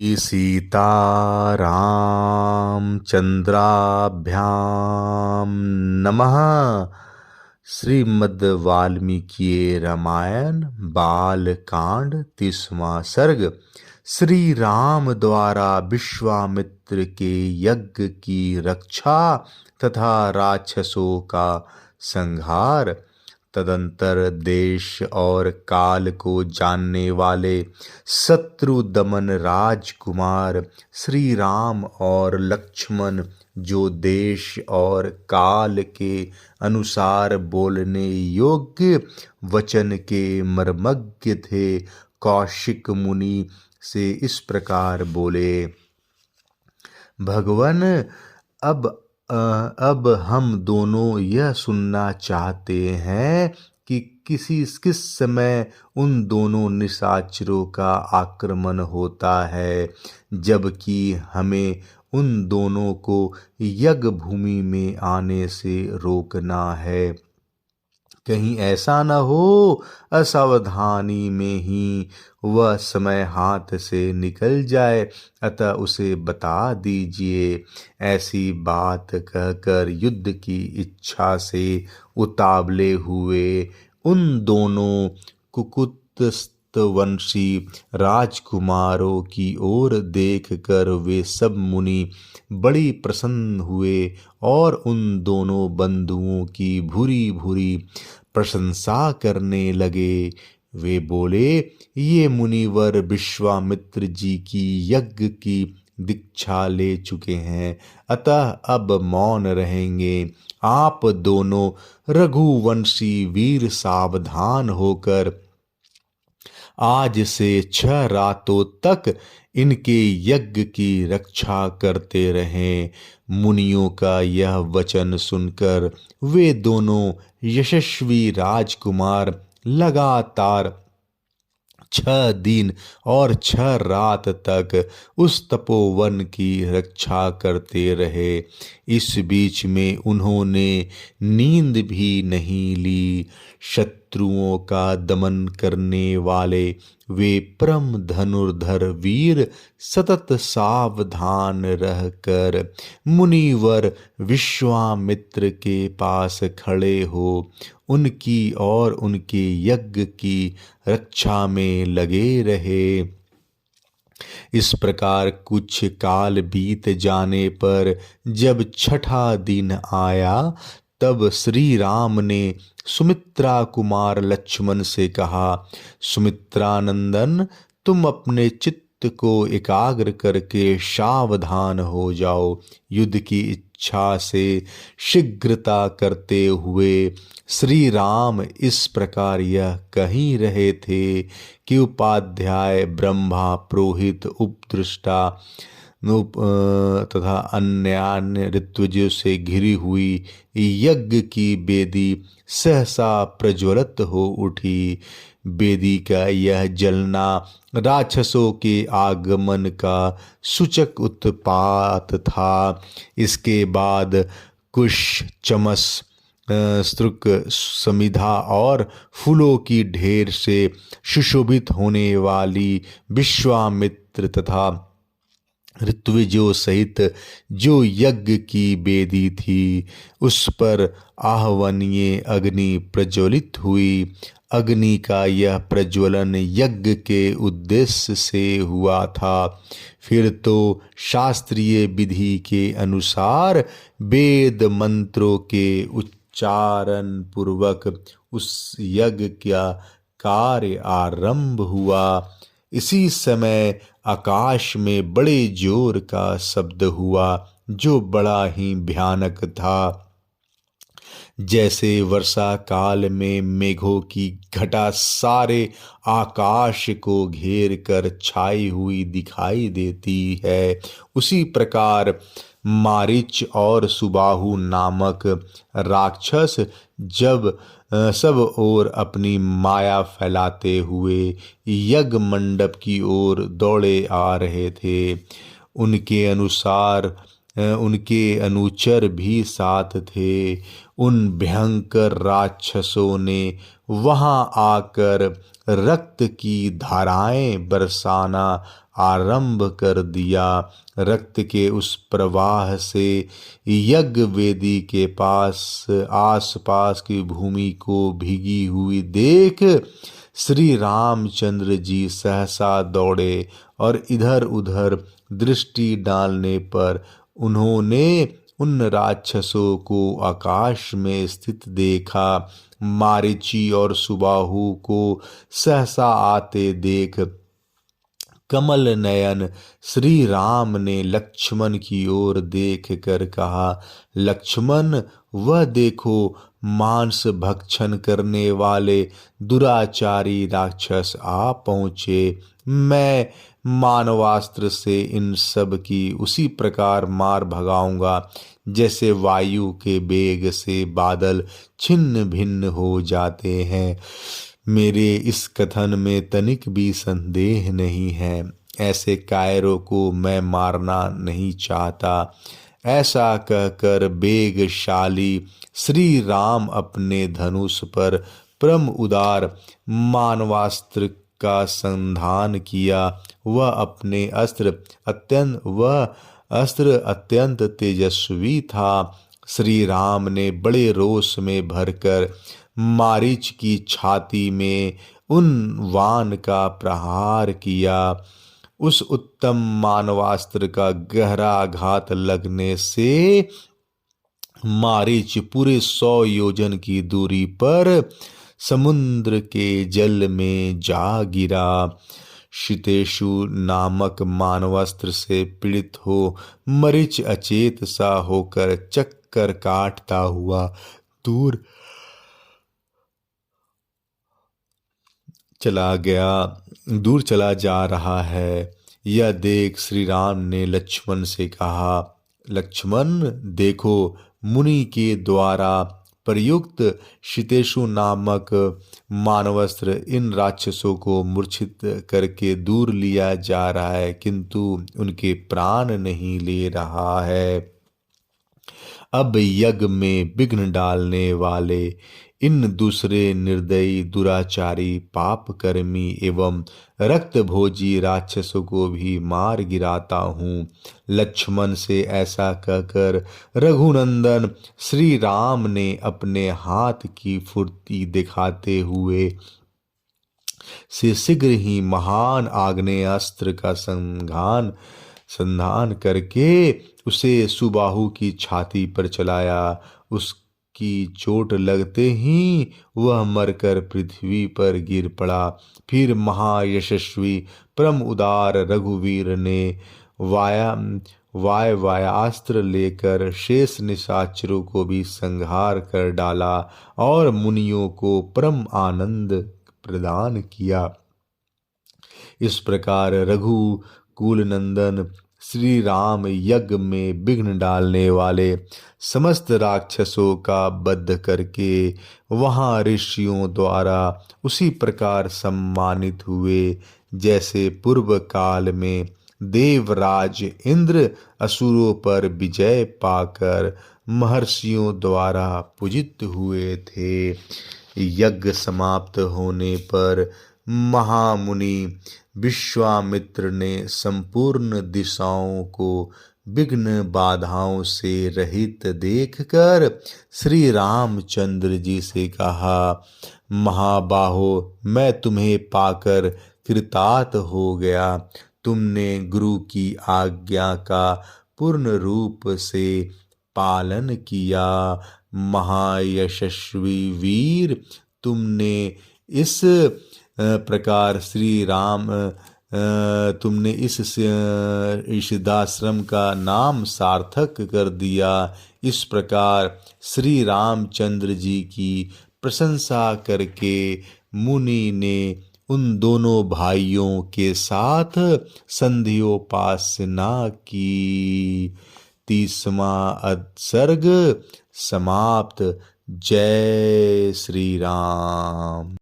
सीतारामचन्द्राभ्यां नमः। श्रीमद् वाल्मीकि रामायण बालकांड 30वां सर्ग। श्री राम द्वारा विश्वामित्र के यज्ञ की रक्षा तथा राक्षसों का संहार। तदंतर देश और काल को जानने वाले शत्रुदमन राजकुमार श्री राम और लक्ष्मण जो देश और काल के अनुसार बोलने योग्य वचन के मर्मज्ञ थे, कौशिक मुनि से इस प्रकार बोले। भगवान, अब हम दोनों यह सुनना चाहते हैं कि किस समय उन दोनों निशाचरों का आक्रमण होता है, जबकि हमें उन दोनों को यज्ञ भूमि में आने से रोकना है। कहीं ऐसा न हो असावधानी में ही वह समय हाथ से निकल जाए, अतः उसे बता दीजिए। ऐसी बात कहकर युद्ध की इच्छा से उतावले हुए उन दोनों कुकुत्स्थवंशी राजकुमारों की ओर देखकर वे सब मुनि बड़ी प्रसन्न हुए और उन दोनों बंधुओं की भूरी भूरी प्रशंसा करने लगे। वे बोले, ये मुनिवर विश्वामित्र जी की यज्ञ की दीक्षा ले चुके हैं, अतः अब मौन रहेंगे। आप दोनों रघुवंशी वीर सावधान होकर आज से 6 रातों तक इनके यज्ञ की रक्षा करते रहें। मुनियों का यह वचन सुनकर वे दोनों यशस्वी राजकुमार लगातार 6 दिन और 6 रात तक उस तपोवन की रक्षा करते रहे। इस बीच में उन्होंने नींद भी नहीं ली। शत्रुओं का दमन करने वाले वे परम धनुर्धर वीर सतत सावधान रहकर मुनिवर विश्वामित्र के पास खड़े हो उनकी और उनके यज्ञ की रक्षा में लगे रहे। इस प्रकार कुछ काल बीत जाने पर जब 6ठा दिन आया, तब श्री राम ने सुमित्रा कुमार लक्ष्मण से कहा, सुमित्रानंदन, तुम अपने चित्त को एकाग्र करके सावधान हो जाओ। युद्ध की इच्छा से शीघ्रता करते हुए श्री राम इस प्रकार यह कह ही रहे थे कि उपाध्याय ब्रह्मा, पुरोहित, उपदृष्टा तथा अन्य ऋत्विजों से घिरी हुई यज्ञ की वेदी सहसा प्रज्वलित हो उठी। वेदी का यह जलना राक्षसों के आगमन का सूचक उत्पात था। इसके बाद कुश, चमस, स्तृक, समिधा और फूलों की ढेर से सुशोभित होने वाली विश्वामित्र तथा ऋत्विजों सहित जो यज्ञ की वेदी थी, उस पर आहवनीय अग्नि प्रज्वलित हुई। अग्नि का यह प्रज्वलन यज्ञ के उद्देश्य से हुआ था। फिर तो शास्त्रीय विधि के अनुसार वेद मंत्रों के उच्चारण पूर्वक उस यज्ञ का कार्य आरंभ हुआ। इसी समय आकाश में बड़े जोर का शब्द हुआ, जो बड़ा ही भयानक था। जैसे वर्षा काल में मेघों की घटा सारे आकाश को घेर कर छाई हुई दिखाई देती है, उसी प्रकार मारीच और सुबाहु नामक राक्षस जब सब ओर अपनी माया फैलाते हुए यज्ञ मंडप की ओर दौड़े आ रहे थे, उनके अनुचर भी साथ थे। उन भयंकर राक्षसों ने वहां आकर रक्त की धाराएं बरसाना आरंभ कर दिया। रक्त के उस प्रवाह से यज्ञ वेदी के पास आसपास की भूमि को भीगी हुई देख श्री रामचंद्र जी सहसा दौड़े और इधर उधर दृष्टि डालने पर उन्होंने उन राक्षसों को आकाश में स्थित देखा। मारीची और सुबाहु को सहसा आते देख कमल नयन श्री राम ने लक्ष्मण की ओर देख कर कहा, लक्ष्मण वह देखो, मांस भक्षण करने वाले दुराचारी राक्षस आ पहुँचे। मैं मानवास्त्र से इन सब की उसी प्रकार मार भगाऊंगा जैसे वायु के वेग से बादल छिन्न भिन्न हो जाते हैं। मेरे इस कथन में तनिक भी संदेह नहीं है। ऐसे कायरों को मैं मारना नहीं चाहता। ऐसा कहकर वेगशाली श्री राम अपने धनुष पर परम उदार मानवास्त्र का संधान किया। वह अस्त्र अत्यंत तेजस्वी था। श्री राम ने बड़े रोष में भरकर मारीच की छाती में उन वाण का प्रहार किया। उस उत्तम मानवास्त्र का गहरा आघात लगने से मारीच पूरे 100 योजन की दूरी पर समुद्र के जल में जा गिरा। शितेशु नामक मानवास्त्र से पीड़ित हो मरीच अचेत सा होकर चक्कर काटता हुआ दूर चला जा रहा है। यह देख श्री राम ने लक्ष्मण से कहा, लक्ष्मण देखो, मुनि के द्वारा प्रयुक्त शितेशु नामक मानवास्त्र इन राक्षसों को मूर्छित करके दूर लिया जा रहा है, किंतु उनके प्राण नहीं ले रहा है। अब यज्ञ में विघ्न डालने वाले इन दूसरे निर्दयी दुराचारी पापकर्मी एवं रक्तभोजी राक्षसों को भी मार गिराता हूँ। लक्ष्मण से ऐसा कहकर रघुनंदन श्री राम ने अपने हाथ की फुर्ती दिखाते हुए से शीघ्र ही महान आग्नेयास्त्र का संधान करके उसे सुबाहु की छाती पर चलाया। उसकी चोट लगते ही वह मरकर पृथ्वी पर गिर पड़ा। फिर महायशस्वी परम उदार रघुवीर ने वायास्त्र लेकर शेष निशाचरों को भी संहार कर डाला और मुनियों को परम आनंद प्रदान किया। इस प्रकार रघुकुल नंदन श्री राम यज्ञ में विघ्न डालने वाले समस्त राक्षसों का वध करके वहां ऋषियों द्वारा उसी प्रकार सम्मानित हुए जैसे पूर्व काल में देवराज इंद्र असुरों पर विजय पाकर महर्षियों द्वारा पूजित हुए थे। यज्ञ समाप्त होने पर महामुनि विश्वामित्र ने संपूर्ण दिशाओं को विघ्न बाधाओं से रहित देखकर श्री रामचंद्र जी से कहा, महाबाहो, मैं तुम्हें पाकर कृतार्थ हो गया। तुमने गुरु की आज्ञा का पूर्ण रूप से पालन किया। महायशस्वी वीर, तुमने इस प्रकार तुमने इस सिद्धाश्रम का नाम सार्थक कर दिया। इस प्रकार श्री रामचंद्र जी की प्रशंसा करके मुनि ने उन दोनों भाइयों के साथ संध्योपासना की। 30वां सर्ग समाप्त। जय श्री राम।